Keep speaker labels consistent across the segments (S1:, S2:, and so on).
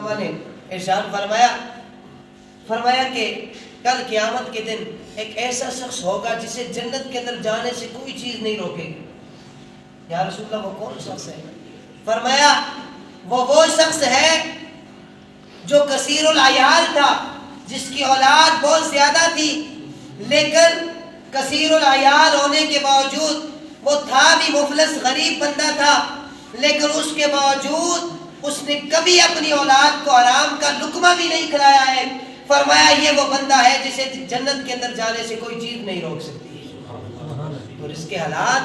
S1: عنہ نے ارشاد فرمایا کہ کل قیامت کے دن ایک ایسا شخص ہوگا جسے جنت کے اندر جانے سے کوئی چیز نہیں روکے گی. یا رسول اللہ وہ کون شخص ہے؟ فرمایا وہ شخص ہے جو کثیر العیال تھا، جس کی اولاد بہت زیادہ تھی، لیکن کثیر العیال ہونے کے باوجود وہ تھا بھی مفلس غریب بندہ تھا، لیکن اس کے باوجود اس نے کبھی اپنی اولاد کو حرام کا لقمہ بھی نہیں کھلایا ہے. فرمایا یہ وہ بندہ ہے جسے جنت کے اندر جانے سے کوئی چیز نہیں روک سکتی. تو رزق حلال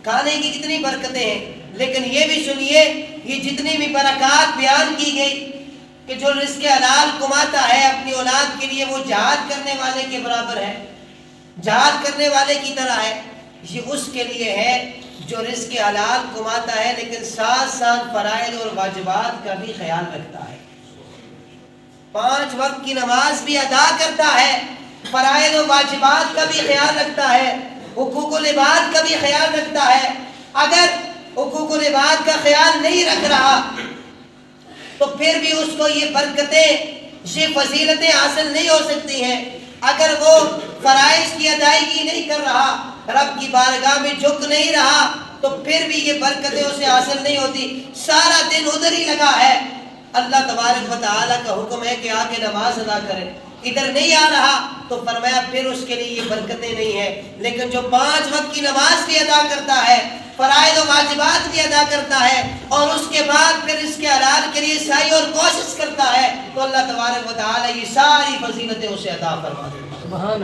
S1: کھانے کی کتنی برکتیں ہیں، لیکن یہ بھی سنیے یہ جتنی بھی برکات بیان کی گئی کہ جو رزق حلال کماتا ہے اپنی اولاد کے لیے وہ جہاد کرنے والے کے برابر ہے، جہاد کرنے والے کی طرح ہے. یہ اس کے لیے ہے جو رزق حلال کماتا ہے لیکن ساتھ ساتھ فرائض اور واجبات کا بھی خیال رکھتا ہے، 5 وقت کی نماز بھی ادا کرتا ہے، فرائض و واجبات کا بھی خیال رکھتا ہے، حقوق العباد کا بھی خیال رکھتا ہے. اگر حقوق العباد کا خیال نہیں رکھ رہا تو پھر بھی اس کو یہ برکتیں، یہ فضیلتیں حاصل نہیں ہو سکتی ہیں. اگر وہ فرائض کی ادائیگی نہیں کر رہا، رب کی بارگاہ میں جھک نہیں رہا، تو پھر بھی یہ برکتیں اسے حاصل نہیں ہوتی. سارا دن ادھر ہی لگا ہے، اللہ تبارک و تعالیٰ کا حکم ہے کہ آ کے نماز ادا کرے، ادھر نہیں آ رہا تو فرمایا پھر اس کے لیے یہ برکتیں نہیں ہیں. لیکن جو 5 وقت کی نماز بھی ادا کرتا ہے، فرائض و واجبات بھی ادا کرتا ہے، اور اس کے بعد پھر اس کے حلال کے لیے سعی اور کوشش کرتا ہے، تو اللہ تبارک و تعالیٰ یہ ساری فضیلتیں اسے عطا فرما دیتا ہے.